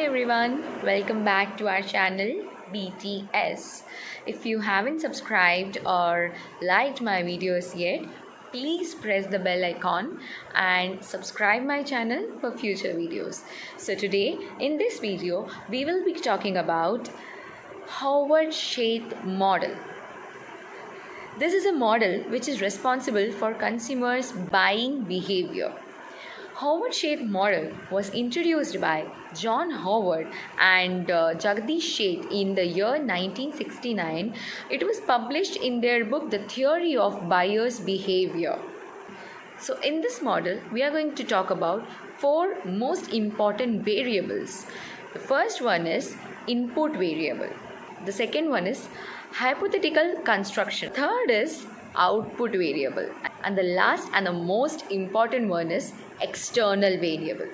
everyone, welcome back to our channel BTS. If you haven't subscribed or liked my videos yet, please press the bell icon and subscribe my channel for future videos. So today in this video we will be talking about Howard Sheth Model. This is a model which is responsible for consumers' buying behavior. Howard Sheth Model was introduced by John Howard and Jagdish Sheth in the year 1969. It was published in their book The Theory of Buyer's Behavior. So in this model, we are going to talk about four most important variables. The first one is input variable. The second one is hypothetical construction. Third is output variable, and the last and the most important one is external variable.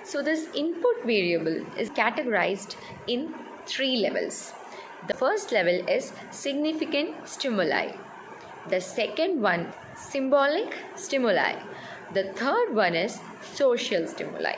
So this input variable is categorized in three levels. The first level is significant stimuli. The second one, symbolic stimuli. The third one is social stimuli.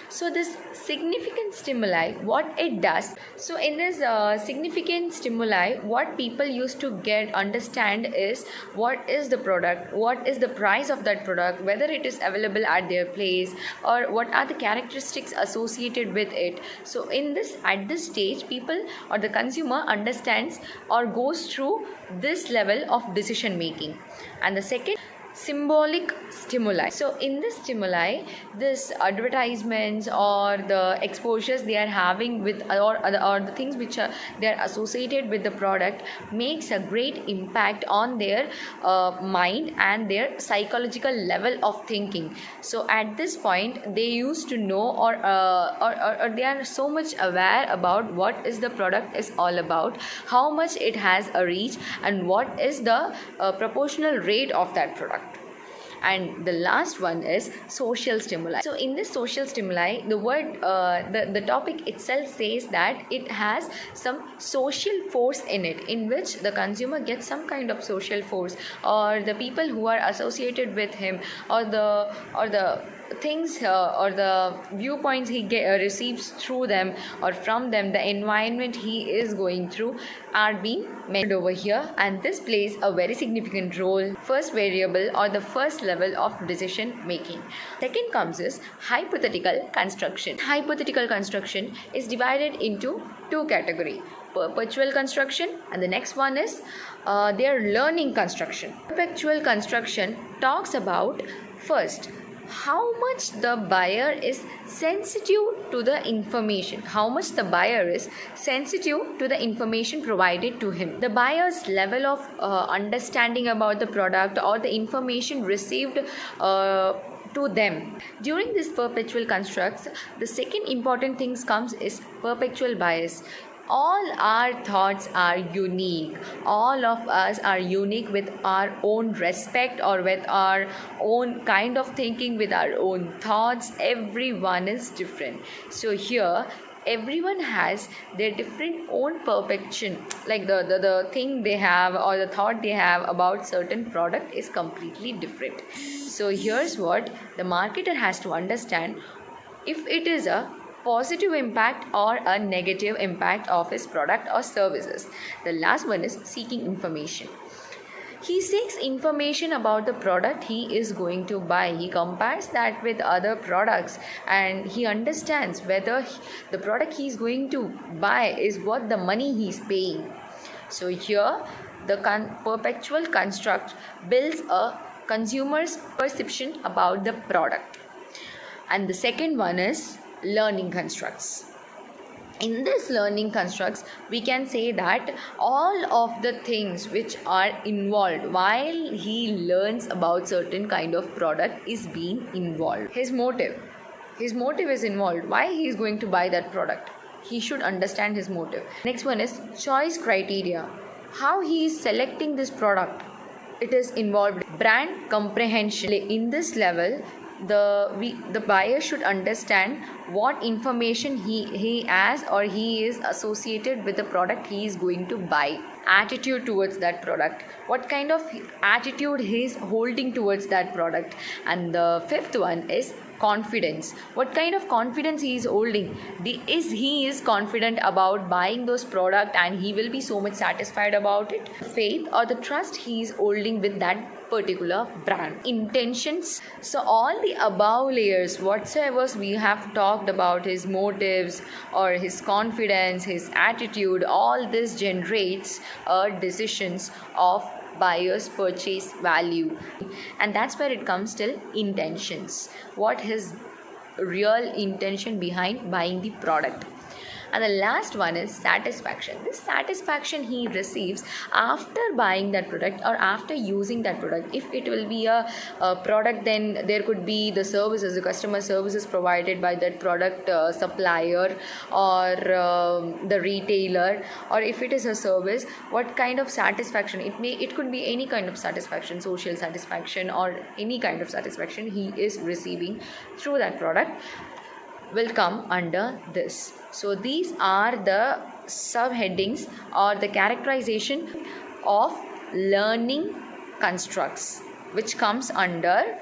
So this significant stimuli, what it does, so in this significant stimuli, what people used to understand is what is the product, what is the price of that product, whether it is available at their place, or what are the characteristics associated with it. So at this stage, people or the consumer understands or goes through this level of decision making. And the second, symbolic stimuli. So in this stimuli, this advertisements or the exposures they are having with or the things which they are associated with the product makes a great impact on their mind and their psychological level of thinking. So at this point they used to know or they are so much aware about what is the product is all about, how much it has a reach, and what is the proportional rate of that product. And the last one is social stimuli. So in this social stimuli, the word the topic itself says that it has some social force in it, in which the consumer gets some kind of social force, or the people who are associated with him, or the things or the viewpoints he receives through them or from them, the environment he is going through are being mentioned over here, and this plays a very significant role. First variable or the first level of decision making. Second comes is hypothetical construction. Hypothetical construction is divided into two categories: perpetual construction, and the next one is their learning construction. Perpetual construction talks about first how much the buyer is sensitive to the information, how much the buyer is sensitive to the information provided to him, the buyer's level of understanding about the product or the information received to them. During this perpetual constructs, the second important thing comes is perpetual bias. All our thoughts are unique. All of us are unique with our own respect or with our own kind of thinking, with our own thoughts. Everyone is different. So here everyone has their different own perception, like the thing they have or the thought they have about certain product is completely different. So here's what the marketer has to understand: if it is a positive impact or a negative impact of his product or services. The last one is seeking information. He seeks information about the product he is going to buy. He compares that with other products and he understands whether the product he is going to buy is worth the money he is paying. So here the perpetual construct builds a consumer's perception about the product. And the second one is learning constructs. In this learning constructs, we can say that all of the things which are involved while he learns about certain kind of product is being involved. His motive is involved. Why he is going to buy that product? He should understand his motive. Next one is choice criteria. How he is selecting this product, it is involved. Brand comprehension. In this level, the buyer should understand what information he has or he is associated with the product he is going to buy. Attitude towards that product, what kind of attitude he is holding towards that product. And the fifth one is confidence. What kind of confidence he is holding? He is confident about buying those product and he will be so much satisfied about it. Faith or the trust he is holding with that particular brand. Intentions. So all the above layers whatsoever we have talked about, his motives or his confidence, his attitude, all this generates decisions of buyer's purchase value, and that's where it comes till intentions. What his real intention behind buying the product. And the last one is satisfaction. This satisfaction he receives after buying that product or after using that product. If it will be a product, then there could be the services, the customer services provided by that product supplier or the retailer. Or if it is a service, what kind of satisfaction? It could be any kind of satisfaction, social satisfaction or any kind of satisfaction he is receiving through that product will come under this. So these are the subheadings or the characterization of learning constructs, which comes under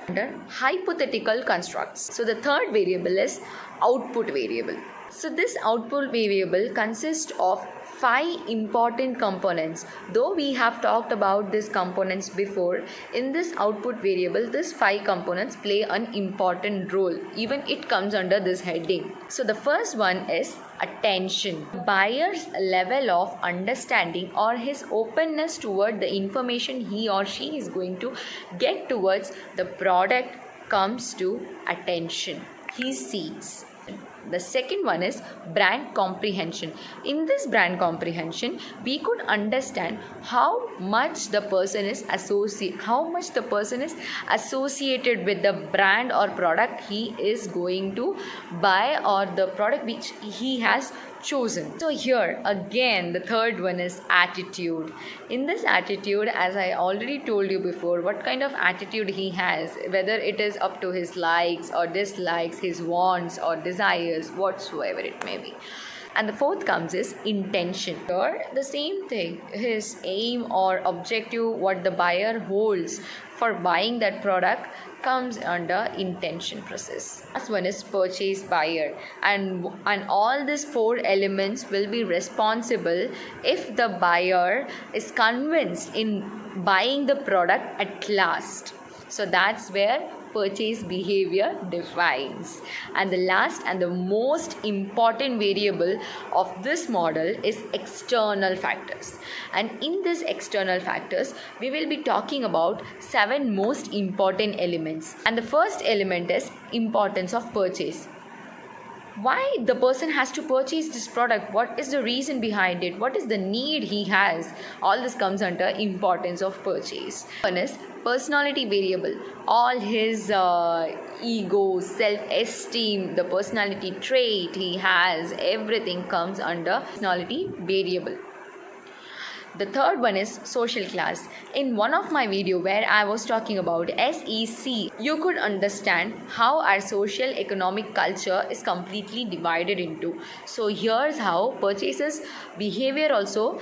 hypothetical constructs. So the third variable is output variable. So this output variable consists of 5 important components. Though we have talked about these components before, in this output variable, these 5 components play an important role. Even it comes under this heading. So the first one is attention. Buyer's level of understanding or his openness toward the information he or she is going to get towards the product comes to attention. He seeks. The second one is brand comprehension. In this brand comprehension, we could understand how much the person is associated with the brand or product he is going to buy or the product which he has chosen. So here again the third one is attitude. In this attitude, as I already told you before, what kind of attitude he has, whether it is up to his likes or dislikes, his wants or desires, whatsoever it may be. And the fourth comes is intention. Here the same thing, his aim or objective, what the buyer holds for buying that product comes under intention process. Last one is purchase buyer, and all these 4 elements will be responsible if the buyer is convinced in buying the product at last. So that's where purchase behavior defines. And the last and the most important variable of this model is external factors. And in these external factors, we will be talking about 7 most important elements. And the first element is importance of purchase. Why the person has to purchase this product? What is the reason behind it? What is the need he has? All this comes under importance of purchase. One is personality variable. All his ego, self-esteem, the personality trait he has, everything comes under personality variable. The third one is social class. In one of my video where I was talking about SEC, you could understand how our social economic culture is completely divided into. So here's how purchases behavior also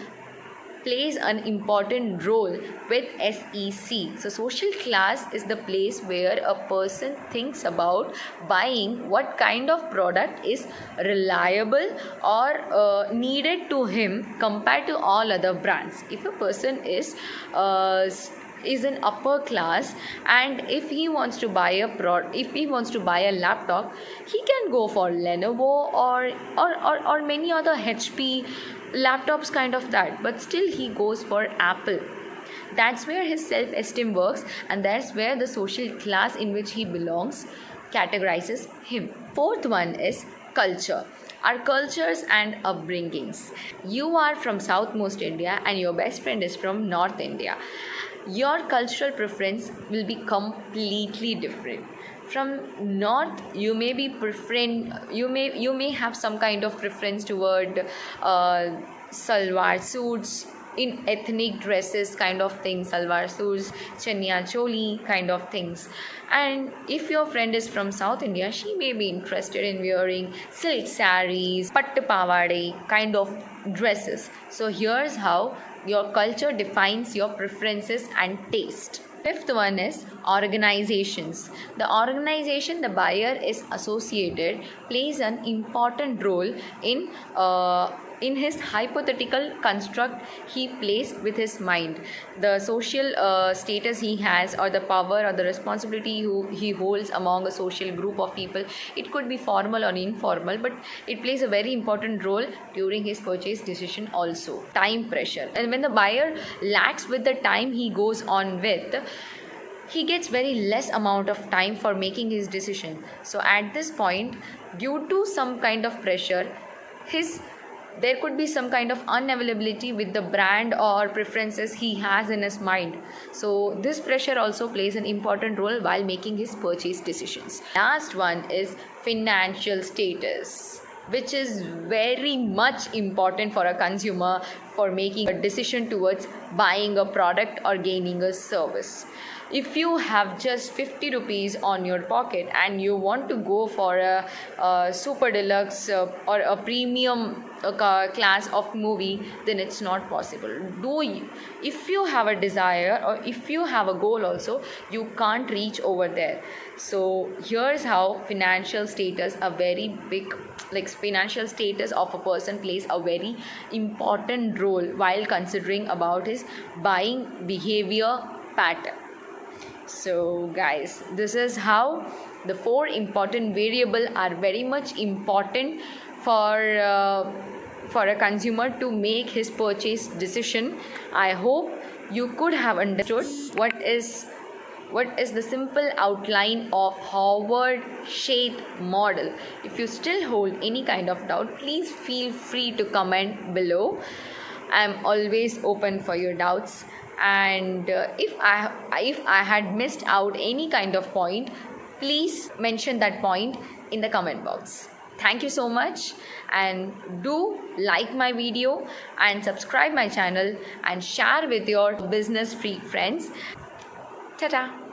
plays an important role with SEC. So social class is the place where a person thinks about buying what kind of product is reliable or needed to him compared to all other brands. If a person is in upper class and if he wants to buy a laptop, he can go for Lenovo or many other HP laptops kind of that, but still he goes for Apple. That's where his self-esteem works, and that's where the social class in which he belongs categorizes him. Fourth one is culture. Our cultures and upbringings. You are from Southmost India and your best friend is from North India. Your cultural preference will be completely different. From north, you may be you may have some kind of preference toward salwar suits, in ethnic dresses kind of things, salwar suits, chaniya choli kind of things. And if your friend is from South India, she may be interested in wearing silk sarees, pattu pavade kind of dresses. So here's how your culture defines your preferences and taste. Fifth one is organizations. The organization the buyer is associated plays an important role in his hypothetical construct he plays with his mind. The social status he has, or the power or the responsibility he holds among a social group of people, it could be formal or informal, but it plays a very important role during his purchase decision also. Time pressure. And when the buyer lacks with the time he goes on with, he gets very less amount of time for making his decision. So at this point, due to some kind of pressure, there could be some kind of unavailability with the brand or preferences he has in his mind. So this pressure also plays an important role while making his purchase decisions. Last one is financial status, which is very much important for a consumer for making a decision towards buying a product or gaining a service. If you have just 50 rupees on your pocket and you want to go for a super deluxe or a premium class of movie, then it's not possible. If you have a desire or if you have a goal also, you can't reach over there. So here's how financial status financial status of a person plays a very important role while considering about his buying behavior pattern. So guys, this is how the 4 important variables are very much important for a consumer to make his purchase decision. I hope you could have understood what is the simple outline of Howard Sheth model. If you still hold any kind of doubt, please feel free to comment below. I am always open for your doubts. And if I had missed out any kind of point, please mention that point in the comment box. Thank you so much, and do like my video and subscribe my channel and share with your business freak friends. Ta-ta.